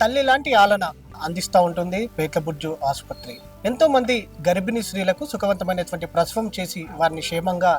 తల్లి లాంటి ఆలన అందిస్తూ ఉంటుంది పేట్లబుర్జు ఆసుపత్రి. ఎంతో మంది గర్భిణీ స్త్రీలకు సుఖవంతమైనటువంటి ప్రసవం చేసి వారిని క్షేమంగా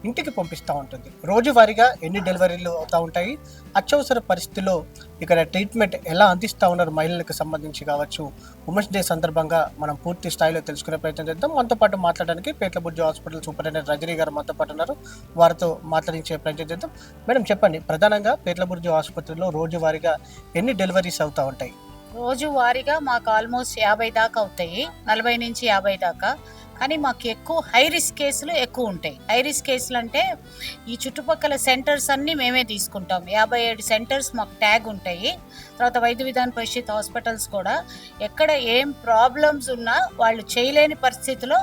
ఇంటికి పంపిస్తూ ఉంటుంది. రోజువారీగా ఎన్ని డెలివరీలు అవుతూ ఉంటాయి, అత్యవసర పరిస్థితుల్లో ఇక్కడ ట్రీట్మెంట్ ఎలా అందిస్తూ ఉన్నారు మహిళలకు సంబంధించి కావచ్చు. ఉమెన్స్ డే సందర్భంగా మనం పూర్తి స్థాయిలో తెలుసుకునే ప్రయత్నం చేద్దాం. మనతో పాటు మాట్లాడడానికి పేట్లబుర్జు హాస్పిటల్ సూపరింటెండెంట్ రజనీ గారు మనతో పాటు ఉన్నారు. వారితో మాట్లాడించే ప్రయత్నం చేద్దాం. మేడం చెప్పండి, ప్రధానంగా పేట్లబుర్జు ఆసుపత్రిలో రోజువారీగా ఎన్ని డెలివరీస్ అవుతూ ఉంటాయి? రోజువారీగా మాకు ఆల్మోస్ట్ 50 దాకా అవుతాయి, 40 నుంచి 50 దాకా. కానీ మాకు ఎక్కువ హై రిస్క్ కేసులు ఎక్కువ ఉంటాయి. హై రిస్క్ కేసులు అంటే ఈ చుట్టుపక్కల సెంటర్స్ అన్నీ మేమే తీసుకుంటాం. 57 సెంటర్స్ మాకు ట్యాగ్ ఉంటాయి. తర్వాత వైద్య విధాన పరిషత్ హాస్పిటల్స్ కూడా ఎక్కడ ఏం ప్రాబ్లమ్స్ ఉన్నా వాళ్ళు చేయలేని పరిస్థితిలో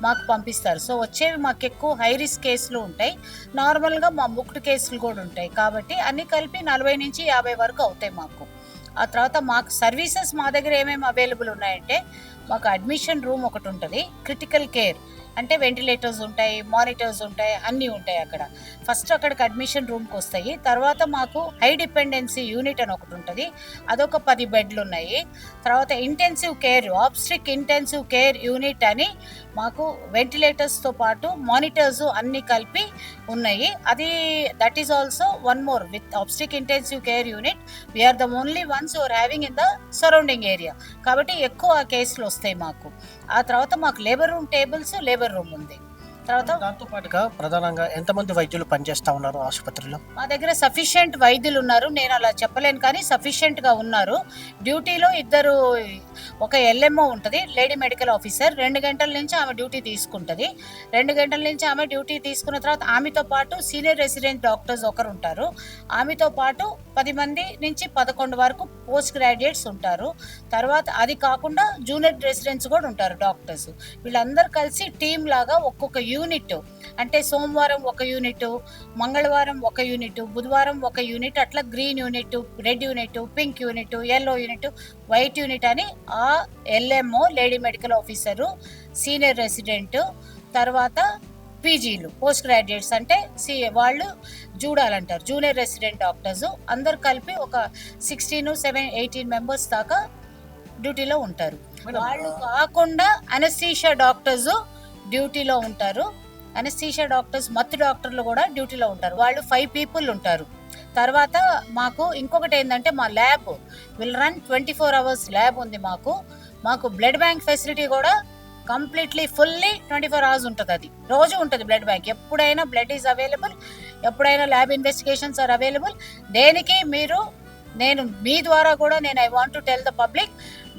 మాకు పంపిస్తారు. సో వచ్చేవి మాకు ఎక్కువ హై రిస్క్ కేసులు ఉంటాయి. నార్మల్గా మా ముక్కు కేసులు కూడా ఉంటాయి. కాబట్టి అన్నీ కలిపి 40 నుంచి 50 వరకు అవుతాయి మాకు. ఆ తర్వాత మాకు సర్వీసెస్ మా దగ్గర ఏమేమి అవైలబుల్ ఉన్నాయంటే, మాకు అడ్మిషన్ రూమ్ ఒకటి ఉంటుంది, క్రిటికల్ కేర్ అంటే వెంటిలేటర్స్ ఉంటాయి, మానిటర్స్ ఉంటాయి, అన్నీ ఉంటాయి అక్కడ. ఫస్ట్ అక్కడికి అడ్మిషన్ రూమ్కి వస్తాయి. తర్వాత మాకు హై డిపెండెన్సీ యూనిట్ అని ఒకటి ఉంటుంది, అదొక 10 బెడ్లు ఉన్నాయి. తర్వాత intensive care, obstetric intensive care unit అని మాకు వెంటిలేటర్స్తో పాటు మానిటర్స్ అన్నీ కలిపి ఉన్నాయి. అది that is also one more with obstetric intensive care unit. We are the only ones you are having in the surrounding area. కాబట్టి ఎక్కువ కేసులు వస్తాయి మాకు. ఆ తర్వాత మాకు labour room tables, labour room ఉంది. తర్వాత దాంతో పాటుగా ప్రధానంగా ఎంతమంది వైద్యులు పనిచేస్తా ఉన్నారు ఆసుపత్రిలో? మా దగ్గర సఫిషియెంట్ వైద్యులు ఉన్నారు. నేను అలా చెప్పలేను, కానీ సఫిషియెంట్గా ఉన్నారు. డ్యూటీలో ఇద్దరు, ఒక ఎల్ఎంఓ ఉంటుంది, లేడీ మెడికల్ ఆఫీసర్. 2 గంటల నుంచి ఆమె డ్యూటీ తీసుకుంటుంది. 2 గంటల నుంచి ఆమె డ్యూటీ తీసుకున్న తర్వాత ఆమెతో పాటు సీనియర్ రెసిడెంట్ డాక్టర్స్ ఒకరు ఉంటారు. ఆమెతో పాటు 10 మంది నుంచి 11 వరకు పోస్ట్ గ్రాడ్యుయేట్స్ ఉంటారు. తర్వాత అది కాకుండా జూనియర్ రెసిడెంట్స్ కూడా ఉంటారు డాక్టర్స్. వీళ్ళందరూ కలిసి టీమ్ లాగా ఒక్కొక్క యూనిట్, అంటే సోమవారం ఒక యూనిట్, మంగళవారం ఒక యూనిట్, బుధవారం ఒక యూనిట్, అట్లా green unit, red unit, pink unit, yellow unit, white unit అని ఆ LMO, lady medical officer, senior resident, తర్వాత పీజీలు, పోస్ట్ గ్రాడ్యుయేట్స్ అంటే వాళ్ళు చూడాలంటారు, జూనియర్ రెసిడెంట్ డాక్టర్స్ అందరు కలిపి ఒక 18 మెంబర్స్ దాకా డ్యూటీలో ఉంటారు. వాళ్ళు కాకుండా అనస్థీషియా డాక్టర్స్ డ్యూటీలో ఉంటారు. అనస్థీషియా డాక్టర్స్, మత్తు డాక్టర్లు కూడా డ్యూటీలో ఉంటారు. వాళ్ళు 5 పీపుల్ ఉంటారు. తర్వాత మాకు ఇంకొకటి ఏంటంటే, మా lab will run 24 hours lab ఉంది మాకు. మాకు బ్లడ్ బ్యాంక్ ఫెసిలిటీ కూడా కంప్లీట్లీ ఫుల్లీ 24 hours ఉంటుంది. అది రోజు ఉంటుంది బ్లడ్ బ్యాంక్. ఎప్పుడైనా బ్లడ్ ఈజ్ అవైలబుల్, ఎప్పుడైనా ల్యాబ్ ఇన్వెస్టిగేషన్స్ ఆర్ అవైలబుల్. దేనికి మీరు, నేను మీ ద్వారా కూడా I want to tell the public,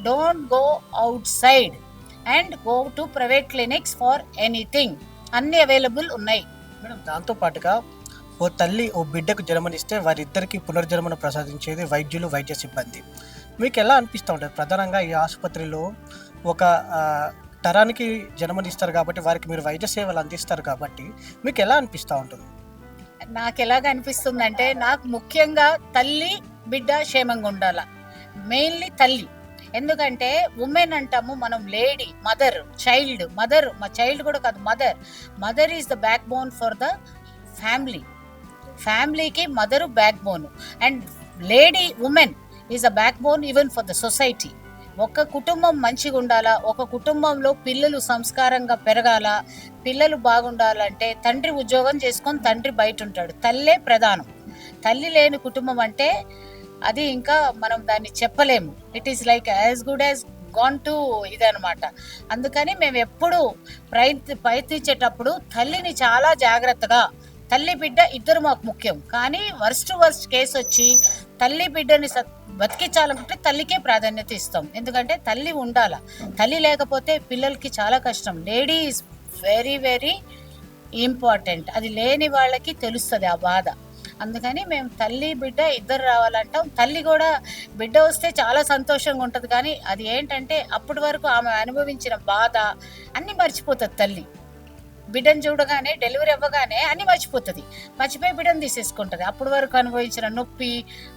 don't go out side and go to private clinics for anything. అన్ని అవైలబుల్ ఉన్నాయి మేడం. దాంతో పాటుగా ఓ తల్లి ఓ బిడ్డకు జన్మనిస్తే వారిద్దరికి పునర్జన్మను ప్రసాదించేది వైద్యులు, వైద్య సిబ్బంది. మీకు ఎలా అనిపిస్తూ ఉంటుంది? ప్రధానంగా ఈ ఆసుపత్రిలో ఒక తరానికి జన్మనిస్తారు కాబట్టి వారికి మీరు వైద్య సేవలు అందిస్తారు కాబట్టి మీకు ఎలా అనిపిస్తూ ఉంటుంది? నాకు ఎలాగ అనిపిస్తుందంటే, నాకు ముఖ్యంగా తల్లి బిడ్డ క్షేమంగా ఉండాల. మెయిన్లీ తల్లి. ఎందుకంటే ఉమెన్ అంటాము మనం, లేడీ, మదర్, చైల్డ్. మదర్, మా చైల్డ్ కూడా కాదు, mother is the backbone for the family. ఫ్యామిలీకి mother backbone, and lady, women is the backbone even for the society. ఒక కుటుంబం మంచిగా ఉండాలా, ఒక కుటుంబంలో పిల్లలు సంస్కారంగా పెరగాల, పిల్లలు బాగుండాలంటే తండ్రి ఉద్యోగం చేసుకొని తండ్రి బయట ఉంటాడు, తల్లే ప్రధానం. తల్లి లేని కుటుంబం అంటే అది ఇంకా మనం దాన్ని చెప్పలేము. It is like as good as gone to ఇదనమాట. అందుకని మేము ఎప్పుడు ప్రయత్నించేటప్పుడు తల్లిని చాలా జాగ్రత్తగా, తల్లి బిడ్డ ఇద్దరు మాకు ముఖ్యం. కానీ వర్స్ట్ కేసు వచ్చి తల్లి బిడ్డని బతికించాలనుకుంటే తల్లికే ప్రాధాన్యత ఇస్తాం. ఎందుకంటే తల్లి ఉండాల, తల్లి లేకపోతే పిల్లలకి చాలా కష్టం. Lady is very very important. అది లేని వాళ్ళకి తెలుస్తుంది ఆ బాధ. అందుకని మేము తల్లి బిడ్డ ఇద్దరు రావాలంటాం. తల్లి కూడా, బిడ్డ వస్తే చాలా సంతోషంగా ఉంటుంది, కానీ అది ఏంటంటే అప్పటి వరకు ఆమె అనుభవించిన బాధ అన్నీ మర్చిపోతుంది తల్లి. బిడ్డను చూడగానే, డెలివరీ అవ్వగానే అన్నీ మర్చిపోతుంది, మర్చిపోయి బిడ్డను తీసేసుకుంటుంది. అప్పటి వరకు అనుభవించిన నొప్పి,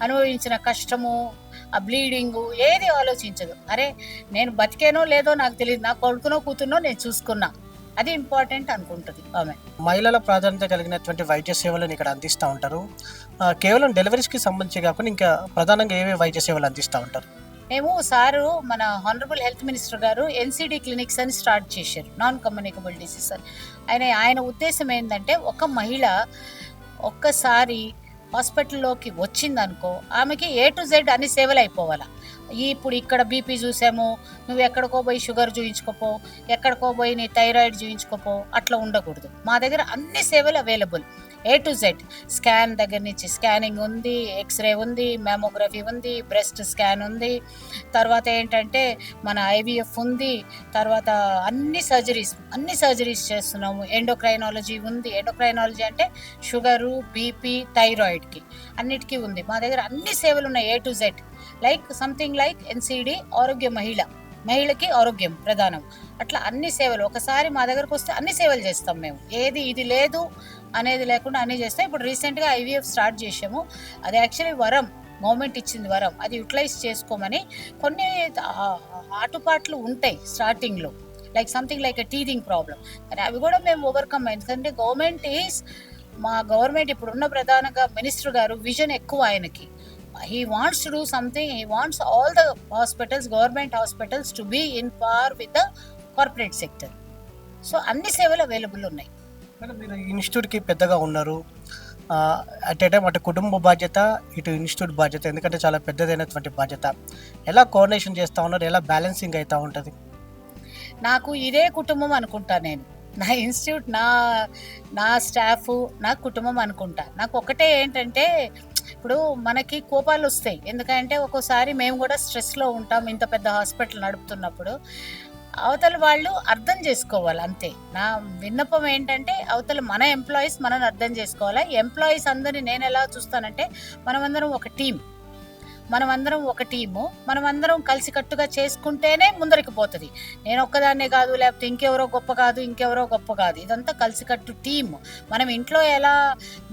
అనుభవించిన కష్టము, ఆ బ్లీడింగు ఏది ఆలోచించదు. అరే నేను బతికేనో లేదో నాకు తెలియదు, నా కొడుకునో కూతురునో నేను చూసుకున్నా, అది ఇంపార్టెంట్ అనుకుంటుంది ఆమె. మహిళల ప్రాధాన్యత కలిగినటువంటి వైద్య సేవలను ఇక్కడ అందిస్తూ ఉంటారు. కేవలం డెలివరీస్కి సంబంధించి కాకుండా ఇంకా ప్రధానంగా ఏవే వైద్య సేవలు అందిస్తూ ఉంటారు? మేము సారు మన హానరబుల్ హెల్త్ మినిస్టర్ గారు ఎన్సిడి క్లినిక్స్ అని స్టార్ట్ చేశారు, నాన్ కమ్యూనికబుల్ డిసీజ్ అని. ఆయన ఉద్దేశం ఏంటంటే ఒక మహిళ ఒక్కసారి హాస్పిటల్లోకి వచ్చిందనుకో ఆమెకి A to Z అన్ని సేవలు అయిపోవాలా. ఇప్పుడు ఇక్కడ బీపీ చూసాము, నువ్వు ఎక్కడికో పోయి షుగర్ చూయించుకోపో, ఎక్కడికో పోయి నీ థైరాయిడ్ చూయించుకోపో, అట్లా ఉండకూడదు. మా దగ్గర అన్ని సేవలు available, A to Z. Scan దగ్గర నుంచి స్కానింగ్ ఉంది, ఎక్స్రే ఉంది, మ్యామోగ్రఫీ ఉంది, బ్రెస్ట్ స్కాన్ ఉంది, తర్వాత ఏంటంటే మన IVF ఉంది, తర్వాత అన్ని సర్జరీస్ చేస్తున్నాము. ఎండోక్రైనాలజీ ఉంది. ఎండోక్రైనాలజీ అంటే షుగరు, బీపీ, థైరాయిడ్కి అన్నిటికీ ఉంది. మా దగ్గర అన్ని సేవలు ఉన్నాయి A to Z. Like something like NCD ఆరోగ్య మహిళకి ఆరోగ్యం ప్రధానం. అట్లా అన్ని సేవలు ఒకసారి మా దగ్గరకు వస్తే అన్ని సేవలు చేస్తాం మేము. ఏది ఇది లేదు అనేది లేకుండా అన్నీ చేస్తాం. ఇప్పుడు రీసెంట్గా IVF స్టార్ట్ చేసాము. అది యాక్చువల్లీ వరం, గవర్నమెంట్ ఇచ్చింది వరం, అది యూటిలైజ్ చేసుకోమని. కొన్ని ఆటుపాట్లు ఉంటాయి స్టార్టింగ్లో, like something like a teething problem, కానీ అవి కూడా మేము ఓవర్కమ్. ఎందుకంటే మా గవర్నమెంట్ ఇప్పుడున్న ప్రధానంగా మినిస్టర్ గారు విజన్ ఎక్కువ ఆయనకి. He wants to do something. He wants all the hospitals, government hospitals, to be in par with the corporate sector. So అన్ని సేవలు అవైలబుల్ ఉన్నాయి. మేడం, మీరు ఇన్స్టిట్యూట్కి పెద్దగా ఉన్నారు. అట్ ఏ టైం అటు కుటుంబ బాధ్యత, ఇటు ఇన్స్టిట్యూట్ బాధ్యత, ఎందుకంటే చాలా పెద్దదైనటువంటి బాధ్యత. ఎలా కోఆర్డినేషన్ చేస్తూ ఉన్నారు, ఎలా బ్యాలెన్సింగ్ అవుతూ ఉంటుంది? నాకు ఇదే కుటుంబం అనుకుంటా. నేను నా ఇన్స్టిట్యూట్, నా స్టాఫ్, నా కుటుంబం అనుకుంటా. నాకు ఒకటే ఏంటంటే, ఇప్పుడు మనకి కోపాలు వస్తాయి, ఎందుకంటే ఒక్కోసారి మేము కూడా స్ట్రెస్లో ఉంటాం. ఇంత పెద్ద హాస్పిటల్ నడుపుతున్నప్పుడు అవతల వాళ్ళు అర్థం చేసుకోవాలి, అంతే. నా విన్నపం ఏంటంటే అవతల మన ఎంప్లాయీస్ మనని అర్థం చేసుకోవాలి. ఎంప్లాయీస్ అందరినీ నేను ఎలా చూస్తానంటే, మనమందరం ఒక టీము, మనమందరం కలిసికట్టుగా చేసుకుంటేనే ముందరికి పోతుంది. నేను ఒక్కదాన్నే కాదు, లేకపోతే ఇంకెవరో గొప్ప కాదు, ఇదంతా కలిసికట్టు టీమ్. మనం ఇంట్లో ఎలా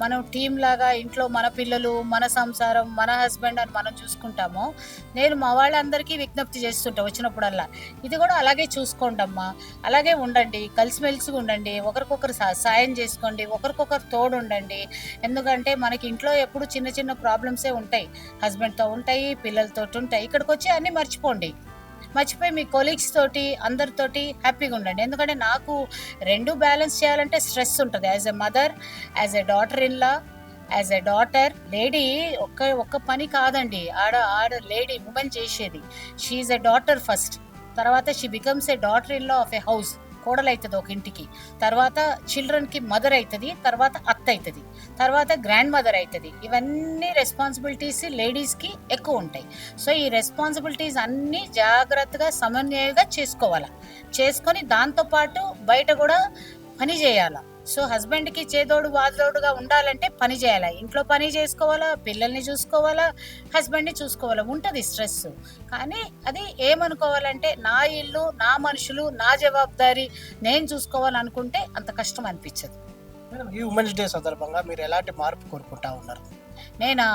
మనం టీం లాగా ఇంట్లో మన పిల్లలు, మన సంసారం, మన హస్బెండ్ అని మనం చూసుకుంటామో, నేను మా వాళ్ళందరికీ విజ్ఞప్తి చేస్తుంటా వచ్చినప్పుడల్లా, ఇది కూడా అలాగే చూసుకోండి అమ్మా, అలాగే ఉండండి, కలిసిమెలిసిగా ఉండండి, ఒకరికొకరు సాయం చేసుకోండి, ఒకరికొకరు తోడు ఉండండి. ఎందుకంటే మనకి ఇంట్లో ఎప్పుడు చిన్న చిన్న ప్రాబ్లమ్సే ఉంటాయి, హస్బెండ్తో ఉంటాయి, పిల్లలతో ఉంటాయి. ఇక్కడికి వచ్చి అన్నీ మర్చిపోయి మీ కొలీగ్స్ తోటి అందరితోటి హ్యాపీగా ఉండండి. ఎందుకంటే నాకు రెండు బ్యాలెన్స్ చేయాలంటే స్ట్రెస్ ఉంటుంది. As a mother, as a daughter in law, as a daughter. Lady ఒక్క పని కాదండి, ఆడ లేడీ ఉమెన్ చేసేది. She is a daughter first, తర్వాత she becomes a daughter in law of a house, కోడలు అవుతుంది ఒక ఇంటికి, తర్వాత చిల్డ్రన్కి మదర్ అవుతుంది, తర్వాత అత్త అవుతుంది, తర్వాత గ్రాండ్ మదర్ అవుతుంది. ఇవన్నీ రెస్పాన్సిబిలిటీస్ లేడీస్కి ఎక్కువ ఉంటాయి. సో ఈ రెస్పాన్సిబిలిటీస్ అన్నీ జాగ్రత్తగా సమన్వయంగా చేసుకొని దాంతోపాటు బయట కూడా పని చేయాలా. సో హస్బెండ్కి చేదోడు వాదోడుగా ఉండాలంటే పని చేయాలా, ఇంట్లో పని చేసుకోవాలా, పిల్లల్ని చూసుకోవాలా, హస్బెండ్ని చూసుకోవాలా, ఉంటుంది స్ట్రెస్. కానీ అది ఏమనుకోవాలంటే, నా ఇల్లు, నా మనుషులు, నా జవాబుదారీ నేను చూసుకోవాలనుకుంటే అంత కష్టం అనిపించదు. ఈ ఉమెన్స్ డే సందర్భంగా మీరు ఎలాంటి మార్పు కోరుకుంటా ఉన్నారు? నేను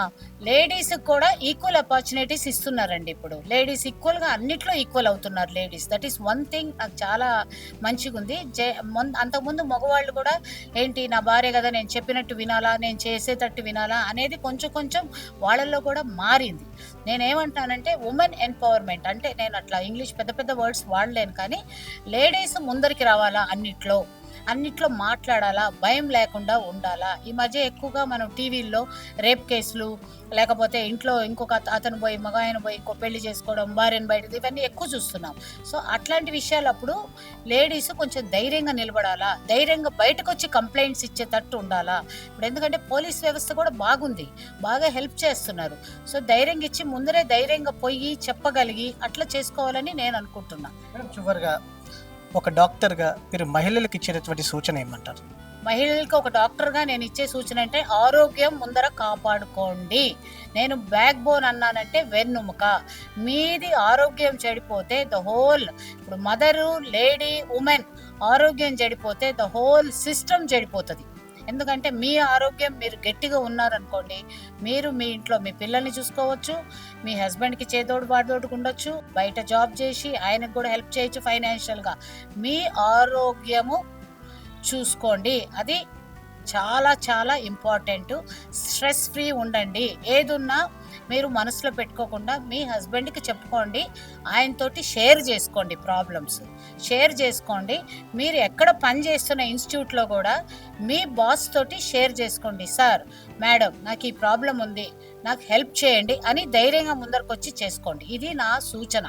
లేడీస్కి కూడా ఈక్వల్ ఆపర్చునిటీస్ ఇస్తున్నారండి. ఇప్పుడు లేడీస్ ఈక్వల్గా అన్నిట్లో ఈక్వల్ అవుతున్నారు ladies. That is one thing నాకు చాలా మంచిగా ఉంది. అంతకుముందు మగవాళ్ళు కూడా ఏంటి, నా భార్య కదా, నేను చెప్పినట్టు వినాలా, నేను చేసేటట్టు వినాలా అనేది కొంచెం వాళ్ళల్లో కూడా మారింది. నేనేమంటానంటే ఉమెన్ ఎంపవర్మెంట్ అంటే, నేను అట్లా ఇంగ్లీష్ పెద్ద వర్డ్స్ వాడలేను, కానీ లేడీస్ ముందరికి రావాలా, అన్నిట్లో మాట్లాడాలా, భయం లేకుండా ఉండాలా. ఈ మధ్య ఎక్కువగా మనం టీవీల్లో రేప్ కేసులు, లేకపోతే ఇంట్లో ఇంకొక అతను పోయి, మగ ఆయన పోయి ఇంకో పెళ్లి చేసుకోవడం, భార్యను బయట, ఇవన్నీ ఎక్కువ చూస్తున్నాం. సో అట్లాంటి విషయాలు అప్పుడు లేడీస్ కొంచెం ధైర్యంగా నిలబడాలా, ధైర్యంగా బయటకు వచ్చి కంప్లైంట్స్ ఇచ్చేటట్టు ఉండాలా. ఇప్పుడు ఎందుకంటే పోలీస్ వ్యవస్థ కూడా బాగుంది, బాగా హెల్ప్ చేస్తున్నారు. సో ధైర్యంగా ఇచ్చి ముందరే ధైర్యంగా పోయి చెప్పగలిగి అట్లా చేసుకోవాలని నేను అనుకుంటున్నా. చివరిగా ఒక డాక్టర్గా మీరు మహిళలకు ఇచ్చేటటువంటి సూచన ఏమంటారు? మహిళలకు ఒక డాక్టర్గా నేను ఇచ్చే సూచన అంటే, ఆరోగ్యం ముందర కాపాడుకోండి. నేను బ్యాక్ బోన్ అన్నానంటే వెన్నుముక. మీది ఆరోగ్యం చెడిపోతే ద హోల్, ఇప్పుడు మదరు, లేడీ, ఉమెన్ ఆరోగ్యం చెడిపోతే ద హోల్ సిస్టమ్ చెడిపోతుంది. ఎందుకంటే మీ ఆరోగ్యం, మీరు గట్టిగా ఉన్నారనుకోండి, మీరు మీ ఇంట్లో మీ పిల్లల్ని చూసుకోవచ్చు, మీ హస్బెండ్కి చేదోడు వాదోడుకు ఉండొచ్చు, బయట జాబ్ చేసి ఆయనకు కూడా హెల్ప్ చేయొచ్చు ఫైనాన్షియల్గా. మీ ఆరోగ్యము చూసుకోండి, అది చాలా చాలా ఇంపార్టెంట్. స్ట్రెస్ ఫ్రీ ఉండండి. ఏదున్నా మీరు మనసులో పెట్టుకోకుండా మీ హస్బెండ్కి చెప్పుకోండి, ఆయనతోటి షేర్ చేసుకోండి, ప్రాబ్లమ్స్ షేర్ చేసుకోండి. మీరు ఎక్కడ పని చేస్తున్న ఇన్స్టిట్యూట్లో కూడా మీ బాస్ తోటి షేర్ చేసుకోండి. సార్, మేడం, నాకు ఈ ప్రాబ్లం ఉంది, నాకు హెల్ప్ చేయండి అని ధైర్యంగా ముందరకు వచ్చి చేసుకోండి. ఇది నా సూచన.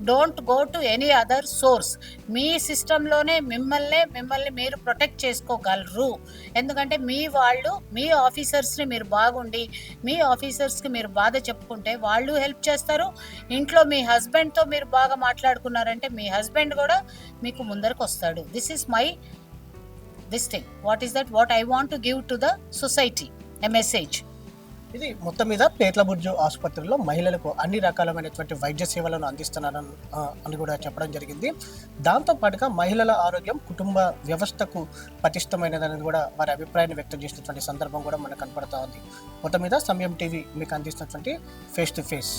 Don't go to any other source. మీ సిస్టంలోనే మిమ్మల్ని మీరు ప్రొటెక్ట్ చేసుకోగలరు. ఎందుకంటే మీ వాళ్ళు, మీ ఆఫీసర్స్ని మీరు బాగుండి మీ ఆఫీసర్స్కి మీరు బాధ చెప్పుకుంటే వాళ్ళు హెల్ప్ చేస్తారు. ఇంట్లో మీ హస్బెండ్తో మీరు బాగా మాట్లాడుకున్నారంటే మీ హస్బెండ్ కూడా మీకు ముందరకు వస్తాడు. This thing what I want to give to the society a message. ఇది మొత్తం మీద పేట్లబుర్జు ఆసుపత్రిలో మహిళలకు అన్ని రకాలమైనటువంటి వైద్య సేవలను అందిస్తున్నారని అని కూడా చెప్పడం జరిగింది. దాంతోపాటుగా మహిళల ఆరోగ్యం కుటుంబ వ్యవస్థకు పటిష్టమైనదని కూడా వారి అభిప్రాయాన్ని వ్యక్తం చేసినటువంటి సందర్భం కూడా మనకు కనపడతా ఉంది. మొత్తం మీద సమయం టీవీ మీకు అందిస్తున్నటువంటి ఫేస్ టు ఫేస్.